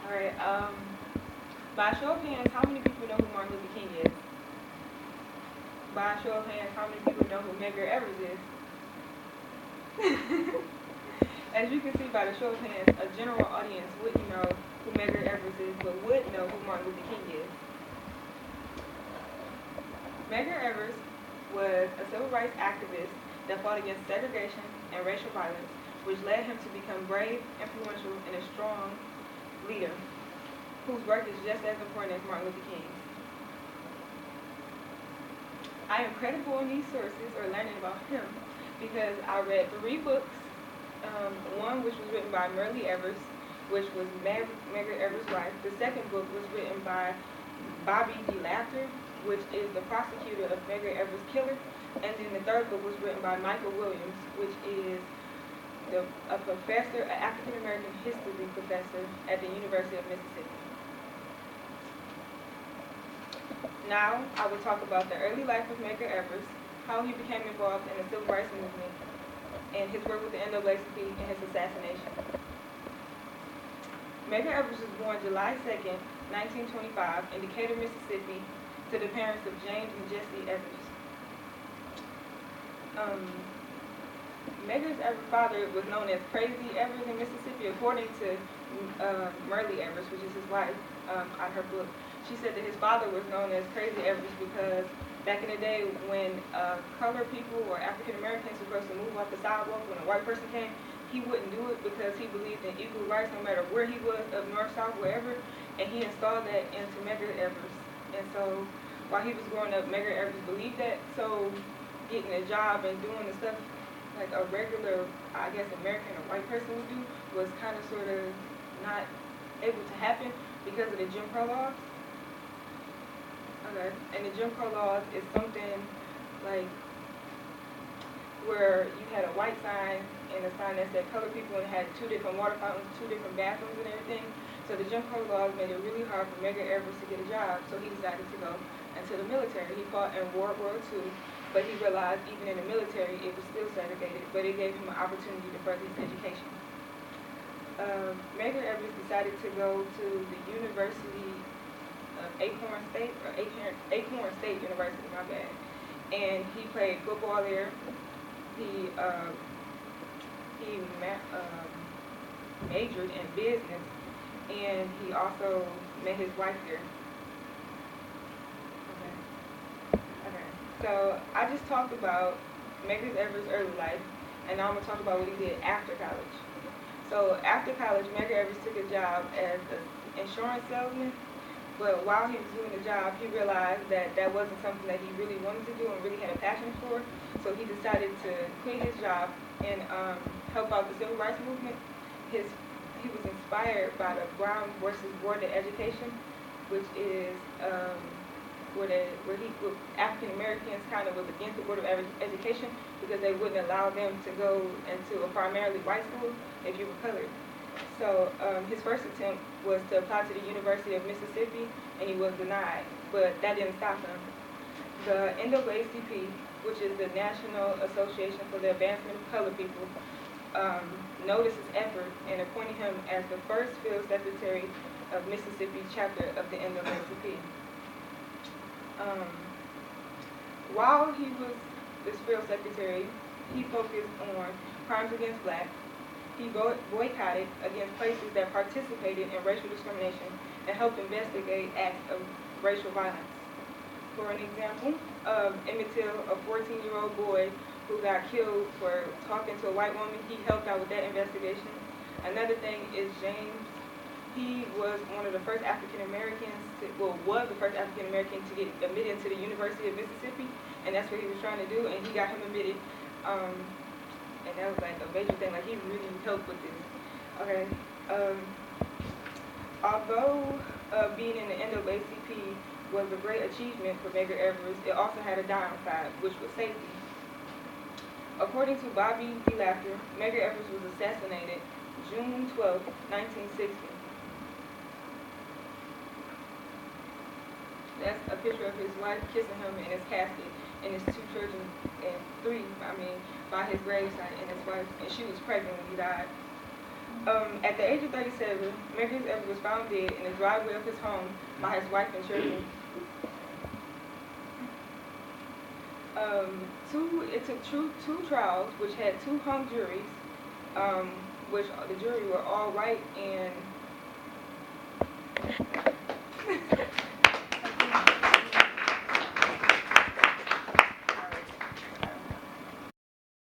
Alright, by a show of hands, how many people know who Martin Luther King is? By a show of hands, how many people know who Medgar Evers is? As you can see by the show of hands, a general audience wouldn't know who Medgar Evers is, but would know who Martin Luther King is. Medgar Evers was a civil rights activist that fought against segregation and racial violence, which led him to become brave, influential, and a strong leader whose work is just as important as Martin Luther King's. I am credible in these sources or learning about him because I read 3 books. One which was written by Myrlie Evers, which was Medgar Evers' wife. The second book was written by Bobby DeLaughter, which is the prosecutor of Medgar Evers' killer. And then the third book was written by Michael Williams, which is a professor, an African American history professor at the University of Mississippi. Now, I will talk about the early life of Medgar Evers, how he became involved in the civil rights movement, and his work with the NAACP and his assassination. Medgar Evers was born July 2nd, 1925, in Decatur, Mississippi, to the parents of James and Jessie Evers. Medgar's father was known as Crazy Evers in Mississippi, according to Myrlie Evers, which is his wife, on her book. She said that his father was known as Crazy Evers because back in the day when colored people or African Americans were supposed to move off the sidewalk when a white person came, he wouldn't do it because he believed in equal rights no matter where he was, up north, south, wherever, and he installed that into Medgar Evers. And so while he was growing up, Medgar Evers believed that, so getting a job and doing the stuff like a regular, I guess, American or white person would do was kind of sort of not able to happen because of the Jim Crow laws. Okay, and the Jim Crow laws is something like where you had a white sign and a sign that said colored people and had 2 different water fountains, 2 different bathrooms and everything. So the Jim Crow laws made it really hard for Medgar Evers to get a job, so he decided to go into the military. He fought in World War II, but he realized even in the military it was still segregated, but it gave him an opportunity to further his education. Medgar Evers decided to go to the University of Acorn State University, my bad. And he played football there. He majored in business, and he also met his wife there. Okay. So I just talked about Medgar Evers' early life, and now I'm gonna talk about what he did after college. So after college, Medgar Evers took a job as an insurance salesman. But while he was doing the job, he realized that that wasn't something that he really wanted to do and really had a passion for. So he decided to quit his job and help out the civil rights movement. He was inspired by the Brown versus Board of Education, which is where African Americans kind of was against the Board of Education because they wouldn't allow them to go into a primarily white school if you were colored. So his first attempt was to apply to the University of Mississippi, and he was denied, but that didn't stop him. The NAACP, which is the National Association for the Advancement of Colored People, noticed his effort and appointed him as the first field secretary of Mississippi chapter of the NAACP. While he was this field secretary, he focused on crimes against blacks. He boycotted against places that participated in racial discrimination and helped investigate acts of racial violence. For an example, Emmett Till, a 14-year-old boy who got killed for talking to a white woman, he helped out with that investigation. Another thing is James. He was one of the first African Americans, was the first African American to get admitted to the University of Mississippi, and that's what he was trying to do, and he got him admitted. And that was like a major thing, like he really helped with this. Okay. Although being in the NAACP was a great achievement for Medgar Evers, it also had a downside, which was safety. According to Bobby DeLaughter, Medgar Evers was assassinated June 12, 1960. That's a picture of his wife kissing him in his casket, and his 2 children, and 3, by his gravesite, and his wife, and she was pregnant when he died. At the age of 37, Medgar Evers was found dead in the driveway of his home by his wife and children. It took two trials, which had two hung juries, which the jury were all white and